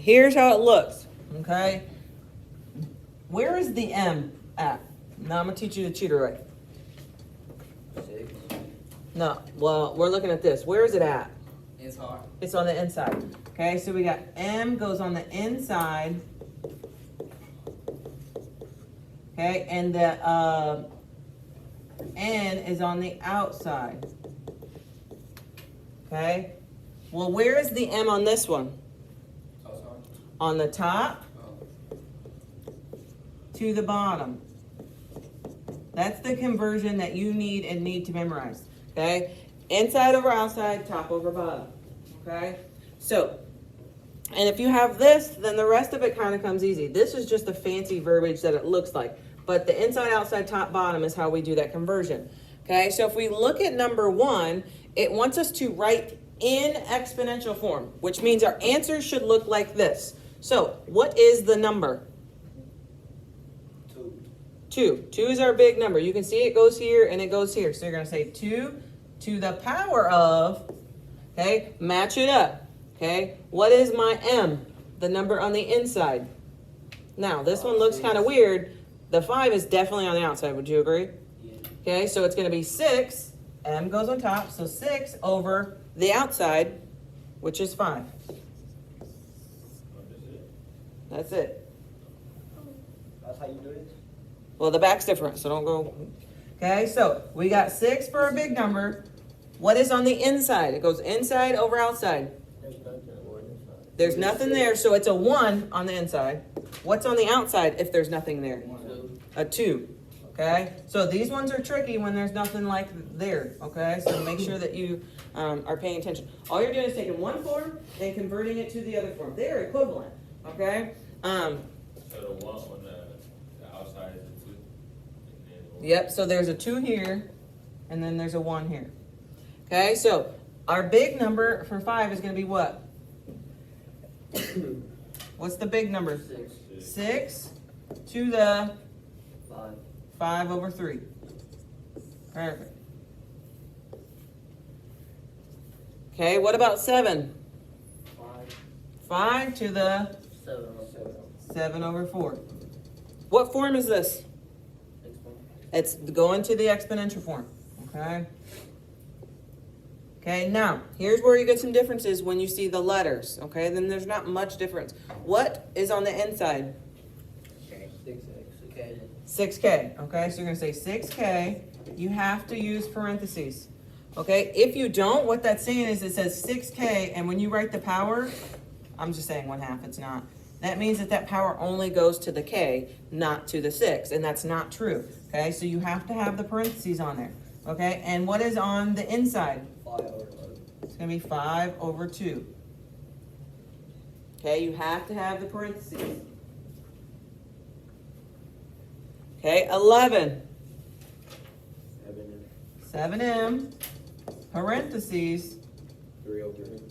here's how it looks, okay? Where is the M at? Now I'm gonna teach you the cheater way. 6. No, well, we're looking at this. Where is it at? It's hard. It's on the inside. Okay, so we got M goes on the inside. Okay, and the N is on the outside. Okay, well, where is the M on this one? On the top to the bottom. That's the conversion that you need to memorize. Okay, inside over outside, top over bottom. Okay, so, and if you have this, then the rest of it kind of comes easy. This is just the fancy verbiage that it looks like, but the inside, outside, top, bottom is how we do that conversion. Okay, so if we look at number 1, it wants us to write in exponential form, which means our answer should look like this. So, what is the number? 2. 2. 2 is our big number. You can see it goes here and it goes here. So you're going to say 2 to the power of, okay, match it up. Okay, what is my M? The number on the inside. Now, this one looks kind of weird. The 5 is definitely on the outside. Would you agree? Yeah. Okay, so it's going to be 6. M goes on top. So 6 over the outside, which is 5. That's it. That's how you do it? Well, the back's different, so don't go. Okay, so we got 6 for a big number. What is on the inside? It goes inside over outside. There's nothing on the inside. There's nothing there, so it's a 1 on the inside. What's on the outside if there's nothing there? 2. A 2. Okay, so these ones are tricky when there's nothing like there. Okay, so make sure that you are paying attention. All you're doing is taking one form and converting it to the other form. They're equivalent. Okay. So the 1 on the outside is a 2. And then the 1. Yep. So there's a 2 here, and then there's a 1 here. Okay. So our big number for 5 is going to be what? What's the big number? 6. 6 to the 5. 5 over 3. Perfect. Okay, what about 7? 5. 5 to the 7. 7 over 4. What form is this? 6. It's going to the exponential form. Okay. Okay, now, here's where you get some differences when you see the letters. Okay, then there's not much difference. What is on the inside? Okay. 6x. Okay. 6K. Okay, so you're going to say 6K. You have to use parentheses. Okay, if you don't, what that's saying is it says 6K, and when you write the power, I'm just saying 1/2, it's not. That means that power only goes to the K, not to the 6, and that's not true. Okay, so you have to have the parentheses on there. Okay, and what is on the inside? 5 over 2. It's going to be 5 over 2. Okay, you have to have the parentheses. Okay, 11. 7M, parentheses, 3 over 2.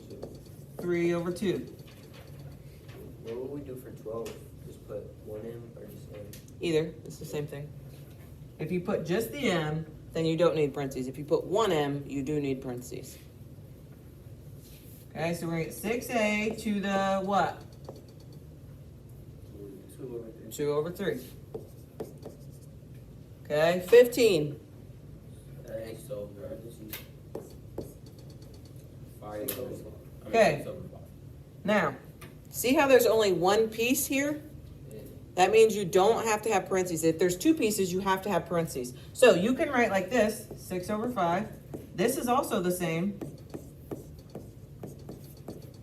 3 over 2. What would we do for 12? Just put 1M or just M? Either, it's the same thing. If you put just the M, then you don't need parentheses. If you put 1M, you do need parentheses. Okay, so we're at 6A to the what? 2 over 3. 2 over 3. Okay, 15. X over 5 over 4. Okay. Now, see how there's only one piece here? That means you don't have to have parentheses. If there's 2 pieces, you have to have parentheses. So you can write like this, 6 over 5. This is also the same.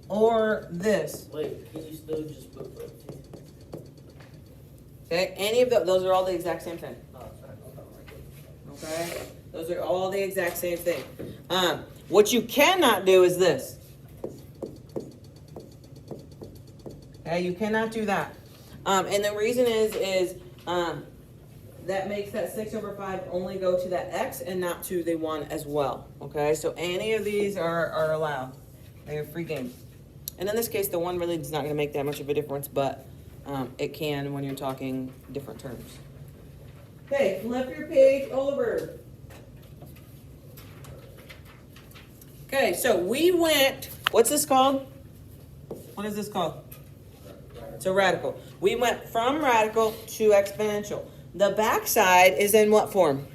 Or this. Wait, can you still just put parentheses? Okay, any of those are all the exact same thing. Oh, sorry. Okay, those are all the exact same thing. What you cannot do is this. Okay, you cannot do that. And the reason is that makes that 6 over 5 only go to that X and not to the 1 as well. Okay, so any of these are allowed. They're free game. And in this case, the 1 really is not going to make that much of a difference, but it can when you're talking different terms. Okay, flip your page over. Okay, so we went, what's this called? What is this called? to radical. We went from radical to exponential. The backside is in what form?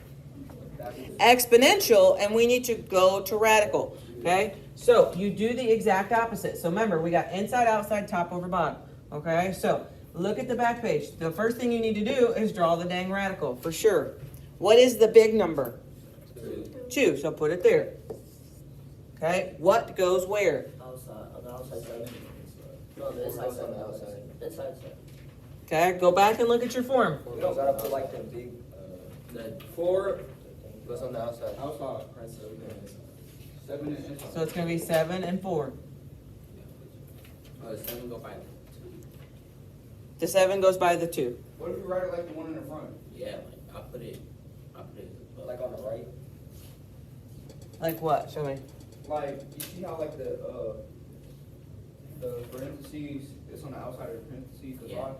Exponential, and we need to go to radical. Okay? So you do the exact opposite. So remember, we got inside, outside, top over bottom. Okay? So look at the back page. The first thing you need to do is draw the dang radical, for sure. What is the big number? 2. So put it there. Okay? What goes where? Outside, on the outside side. No, the inside side. On the outside. Inside side. Okay? Go back and look at your form. We don't gotta put like the big, The 4. what's on the outside? Outside. 7 and inside. So it's going to be 7 and 4. 7 go by 2. The 7 goes by the 2. What if you write it like the one in the front? Yeah, like I put it Like on the right? Like what? Show me. Like, you see how like the parentheses, it's on the outside of the parentheses, the Yeah. bottom?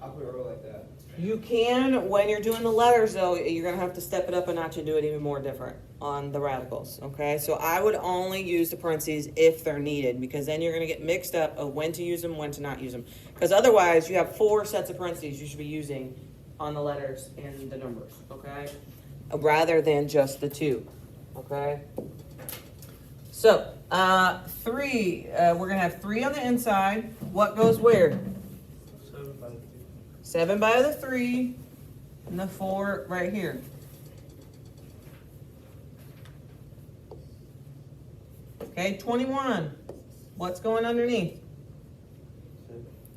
I put it real like that. You can, when you're doing the letters though, you're going to have to step it up a notch and do it even more different on the radicals. Okay? So I would only use the parentheses if they're needed, because then you're going to get mixed up of when to use them, when to not use them. Because otherwise, you have 4 sets of parentheses you should be using on the letters and the numbers. Okay? Rather than just the 2. Okay? So, 3, we're going to have 3 on the inside. What goes where? 7 by the 3, and the 4 right here. Okay, 21. What's going underneath?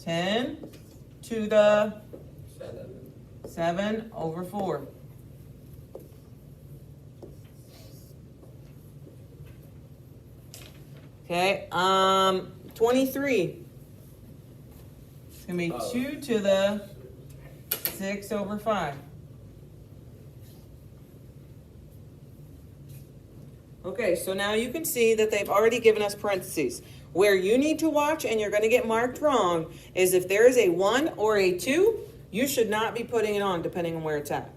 10 to the 7 over 4. Okay, 23. It's gonna be 2 to the 6 over 5. Okay, so now you can see that they've already given us parentheses. Where you need to watch and you're going to get marked wrong is if there is a 1 or a 2, you should not be putting it on depending on where it's at.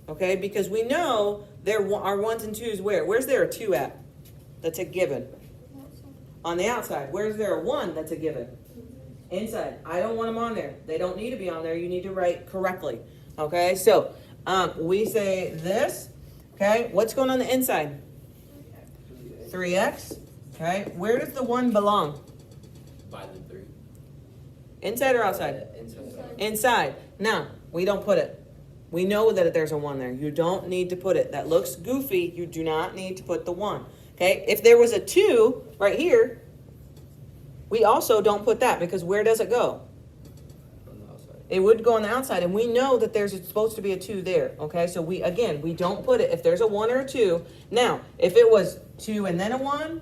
Okay, because we know there are 1s and 2s where? Where's there a 2 at? That's a given. On the outside. Where's there a 1 that's a given? Inside. I don't want them on there. They don't need to be on there. You need to write correctly. Okay, so we say this. Okay, what's going on the inside? 3x. Okay, where does the 1 belong? by the 3. Inside or outside? Inside. Inside. Now, we don't put it. We know that there's a 1 there. You don't need to put it. That looks goofy. You do not need to put the 1. Okay, if there was a 2 right here, we also don't put that, because where does it go? On the outside. It would go on the outside, and we know that there's supposed to be a 2 there. Okay, so we don't put it if there's a 1 or a 2. Now, if it was 2 and then a 1,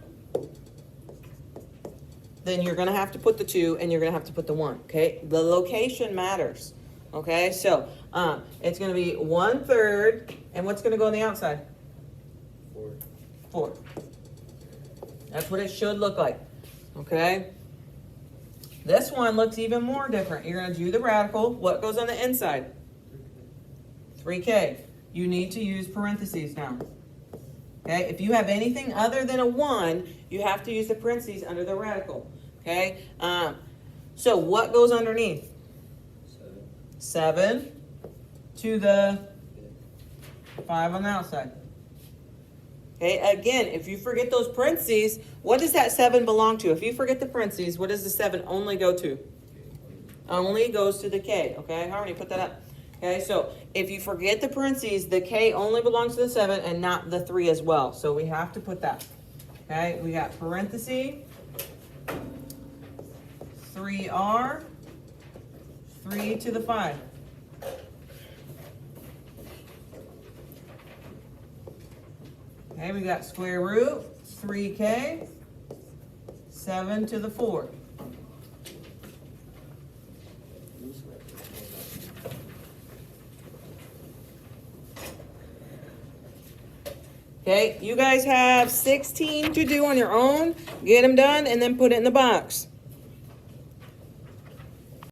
then you're going to have to put the 2 and you're going to have to put the 1. Okay, the location matters. Okay, so it's going to be 1/3, and what's going to go on the outside? 4. 4. That's what it should look like. Okay. This one looks even more different. You're going to do the radical. What goes on the inside? 3k. You need to use parentheses now. Okay. If you have anything other than a 1, you have to use the parentheses under the radical. Okay. So what goes underneath? 7 to the 5 on the outside. Okay, again, if you forget those parentheses, what does that 7 belong to? If you forget the parentheses, what does the 7 only go to? Only goes to the k, okay? Harmony, put that up. Okay, so if you forget the parentheses, the k only belongs to the 7 and not the 3 as well. So we have to put that. Okay, we got parentheses, 3r, 3 to the 5. Okay, we got square root, 3k, 7 to the 4. Okay, you guys have 16 to do on your own. Get them done and then put it in the box.